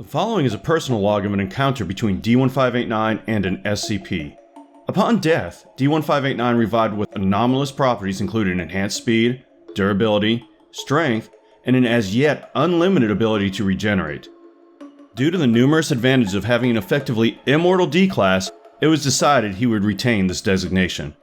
The following is a personal log of an encounter between D-1589 and an SCP. Upon death, D-1589 revived with anomalous properties including enhanced speed, durability, strength, and an as yet unlimited ability to regenerate. Due to the numerous advantages of having an effectively immortal D-class, it was decided he would retain this designation.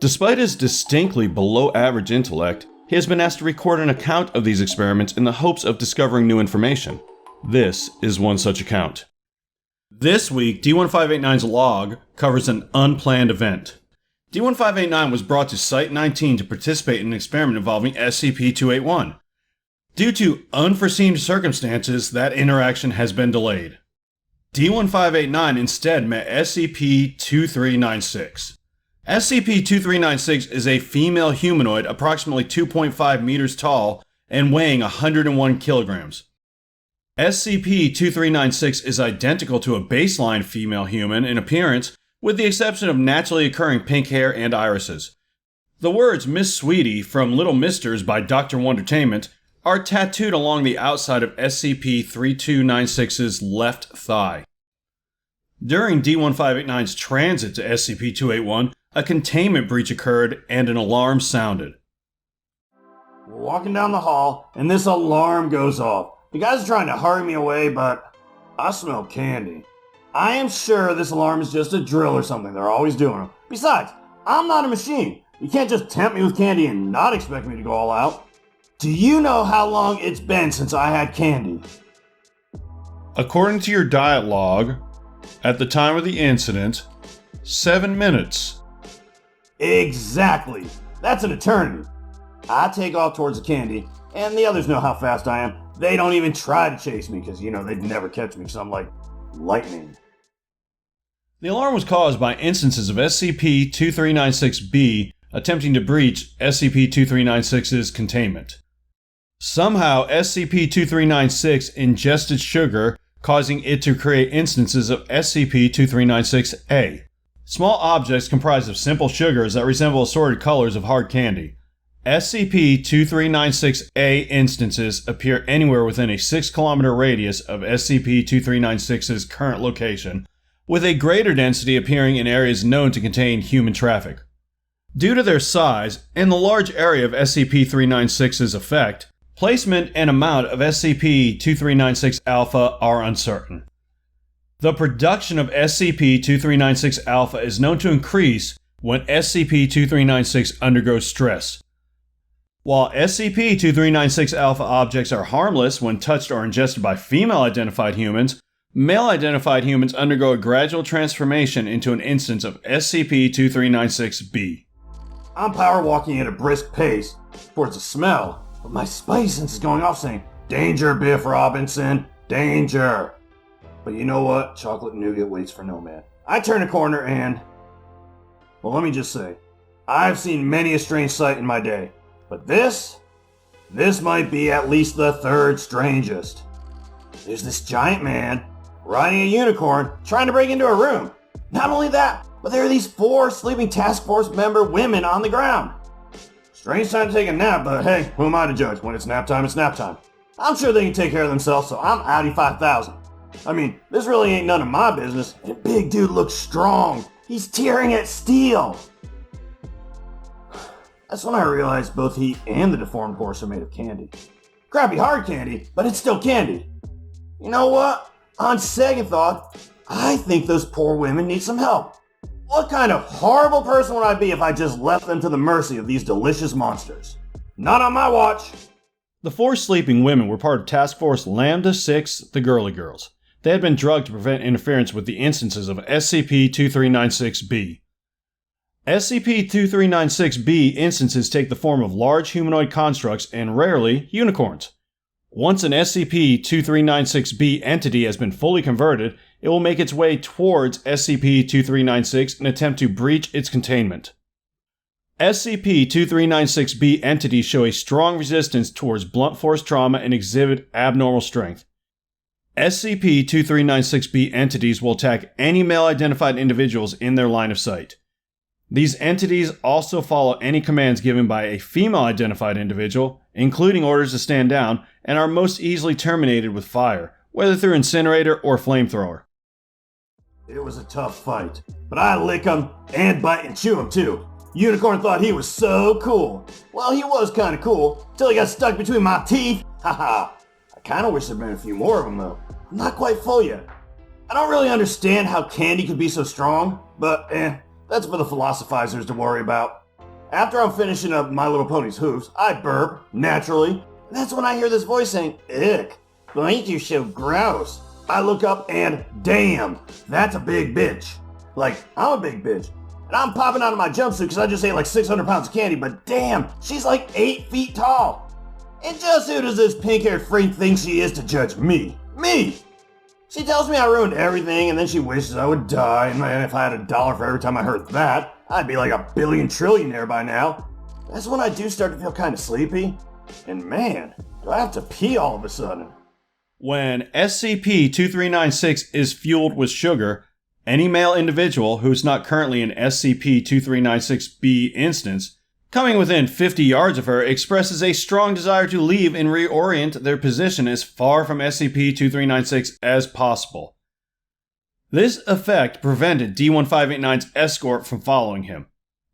Despite his distinctly below average intellect, he has been asked to record an account of these experiments in the hopes of discovering new information. This is one such account. This week, D-1589's log covers an unplanned event. D-1589 was brought to Site-19 to participate in an experiment involving SCP-281. Due to unforeseen circumstances, that interaction has been delayed. D-1589 instead met SCP-2396. SCP-2396 is a female humanoid approximately 2.5 meters tall and weighing 101 kilograms. SCP-2396 is identical to a baseline female human in appearance, with the exception of naturally occurring pink hair and irises. The words Miss Sweetie from Little Misters by Dr. Wondertainment are tattooed along the outside of SCP-2396's left thigh. During D-1589's transit to SCP-281, a containment breach occurred and an alarm sounded. We're walking down the hall, and this alarm goes off. The guys are trying to hurry me away, but I smell candy. I am sure this alarm is just a drill or something. They're always doing them. Besides, I'm not a machine. You can't just tempt me with candy and not expect me to go all out. Do you know how long it's been since I had candy? According to your diet log, at the time of the incident, 7 minutes. Exactly. That's an eternity. I take off towards the candy, and the others know how fast I am. They don't even try to chase me because, they'd never catch me because I'm like lightning. The alarm was caused by instances of SCP-2396-B attempting to breach SCP-2396's containment. Somehow, SCP-2396 ingested sugar, causing it to create instances of SCP-2396-A. Small objects comprised of simple sugars that resemble assorted colors of hard candy. SCP-2396-A instances appear anywhere within a 6-kilometer radius of SCP-2396's current location, with a greater density appearing in areas known to contain human traffic. Due to their size and the large area of SCP-396's effect, placement and amount of SCP-2396-Alpha are uncertain. The production of SCP-2396-Alpha is known to increase when SCP-2396 undergoes stress. While SCP-2396-Alpha objects are harmless when touched or ingested by female-identified humans, male-identified humans undergo a gradual transformation into an instance of SCP-2396-B. I'm power walking at a brisk pace towards the smell, but my spidey sense is going off saying, "Danger, Biff Robinson, danger." But you know what? Chocolate nougat waits for no man. I turn a corner and... well, let me just say, I've seen many a strange sight in my day. But this might be at least the third strangest. There's this giant man riding a unicorn trying to break into a room. Not only that, but there are these 4 sleeping task force member women on the ground. Strange time to take a nap, but hey, who am I to judge? When it's nap time, it's nap time. I'm sure they can take care of themselves, so I'm Audi 5000. I mean, this really ain't none of my business. And big dude looks strong. He's tearing at steel. That's when I realized both he and the deformed horse are made of candy. Crappy hard candy, but it's still candy. You know what? On second thought, I think those poor women need some help. What kind of horrible person would I be if I just left them to the mercy of these delicious monsters? Not on my watch. The 4 sleeping women were part of Task Force Lambda 6, the Girly Girls. They had been drugged to prevent interference with the instances of SCP-2396-B. SCP-2396-B instances take the form of large humanoid constructs and, rarely, unicorns. Once an SCP-2396-B entity has been fully converted, it will make its way towards SCP-2396 and attempt to breach its containment. SCP-2396-B entities show a strong resistance towards blunt force trauma and exhibit abnormal strength. SCP-2396-B entities will attack any male-identified individuals in their line of sight. These entities also follow any commands given by a female-identified individual, including orders to stand down, and are most easily terminated with fire, whether through incinerator or flamethrower. It was a tough fight, but I lick him and bite and chew him too. Unicorn thought he was so cool. Well, he was kind of cool, till he got stuck between my teeth. Haha. I kind of wish there'd been a few more of them though. I'm not quite full yet. I don't really understand how candy could be so strong, but that's for the philosophizers to worry about. After I'm finishing up My Little Pony's hooves, I burp, naturally, and that's when I hear this voice saying, "Ick, why are you so gross?" I look up and damn, that's a big bitch. Like, I'm a big bitch. And I'm popping out of my jumpsuit because I just ate like 600 pounds of candy, but damn, she's like 8 feet tall. And just who does this pink-haired freak think she is to judge me? Me! She tells me I ruined everything and then she wishes I would die, and if I had $1 for every time I heard that, I'd be like a billion trillionaire by now. That's when I do start to feel kind of sleepy. And man, do I have to pee all of a sudden. When SCP-2396 is fueled with sugar, any male individual who's not currently an SCP-2396-B instance, coming within 50 yards of her, expresses a strong desire to leave and reorient their position as far from SCP-2396 as possible. This effect prevented D-1589's escort from following him.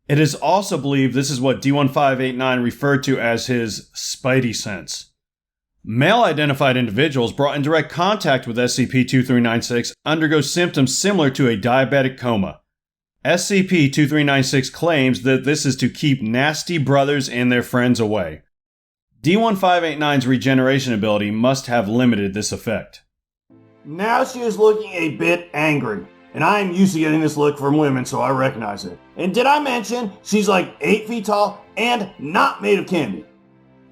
It is also believed this is what D-1589 referred to as his spidey sense. Male-identified individuals brought in direct contact with SCP-2396 undergo symptoms similar to a diabetic coma. SCP-2396 claims that this is to keep nasty brothers and their friends away. D-1589's regeneration ability must have limited this effect. Now she is looking a bit angry, and I am used to getting this look from women, so I recognize it. And did I mention she's like 8 feet tall and not made of candy?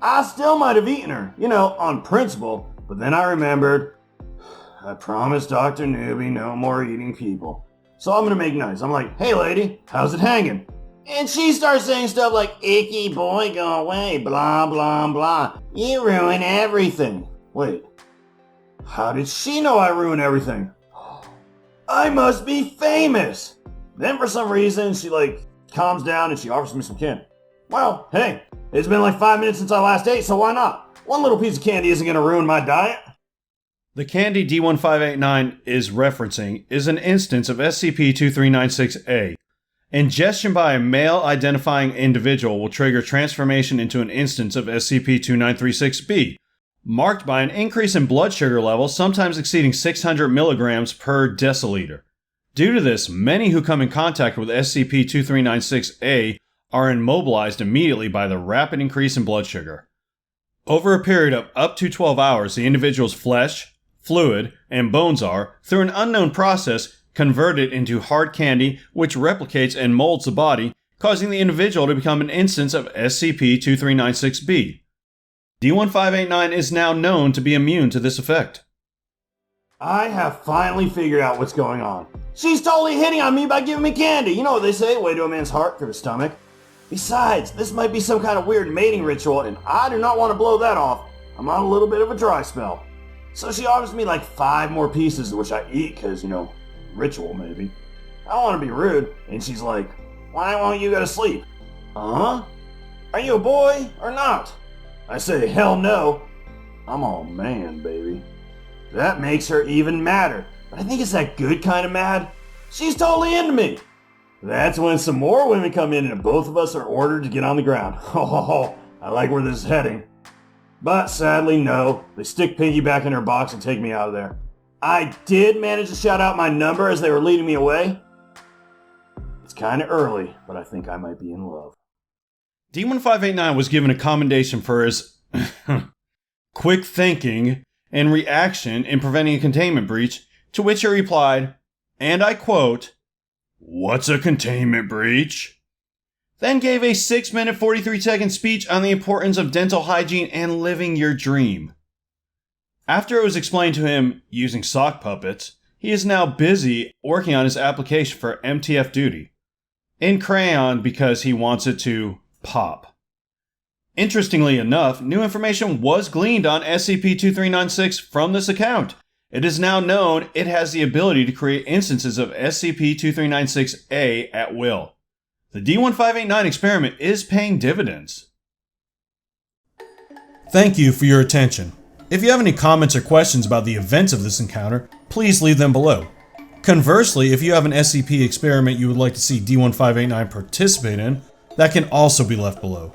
I still might have eaten her, on principle, but then I remembered, I promised Dr. Newbie no more eating people. So I'm gonna make nice. I'm like, "Hey lady, how's it hanging?" And she starts saying stuff like, "Icky boy, go away, blah, blah, blah. You ruin everything." Wait, how did she know I ruin everything? I must be famous. Then for some reason, she calms down and she offers me some candy. Well, hey, it's been like 5 minutes since I last ate, so why not? One little piece of candy isn't gonna ruin my diet. The candy D-1589 is referencing is an instance of SCP-2396-A. Ingestion by a male-identifying individual will trigger transformation into an instance of SCP-2396-B, marked by an increase in blood sugar levels sometimes exceeding 600 milligrams per deciliter. Due to this, many who come in contact with SCP-2396-A are immobilized immediately by the rapid increase in blood sugar. Over a period of up to 12 hours, the individual's flesh, fluid, and bones are, through an unknown process, converted into hard candy which replicates and molds the body, causing the individual to become an instance of SCP-2396-B. D-1589 is now known to be immune to this effect. I have finally figured out what's going on. She's totally hitting on me by giving me candy. You know what they say, way to a man's heart through his stomach. Besides, this might be some kind of weird mating ritual, and I do not want to blow that off. I'm on a little bit of a dry spell. So she offers me 5 more pieces, which I eat because, ritual maybe. I don't want to be rude, and she's like, "Why won't you go to sleep?" Huh? Are you a boy or not? I say, "Hell no. I'm all man, baby." That makes her even madder, but I think it's that good kind of mad. She's totally into me. That's when some more women come in and both of us are ordered to get on the ground. Oh, I like where this is heading. But sadly, no. They stick Pinky back in her box and take me out of there. I did manage to shout out my number as they were leading me away. It's kind of early, but I think I might be in love. D-1589 was given a commendation for his quick thinking and reaction in preventing a containment breach, to which he replied, and I quote, "What's a containment breach?" Then gave a 6-minute 43-second speech on the importance of dental hygiene and living your dream. After it was explained to him using sock puppets, he is now busy working on his application for MTF duty, in crayon because he wants it to pop. Interestingly enough, new information was gleaned on SCP-2396 from this account. It is now known it has the ability to create instances of SCP-2396-A at will. The D-1589 experiment is paying dividends. Thank you for your attention. If you have any comments or questions about the events of this encounter, please leave them below. Conversely, if you have an SCP experiment you would like to see D-1589 participate in, that can also be left below.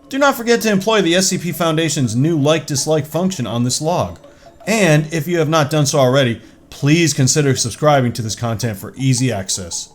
Do not forget to employ the SCP Foundation's new like-dislike function on this log. And if you have not done so already, please consider subscribing to this content for easy access.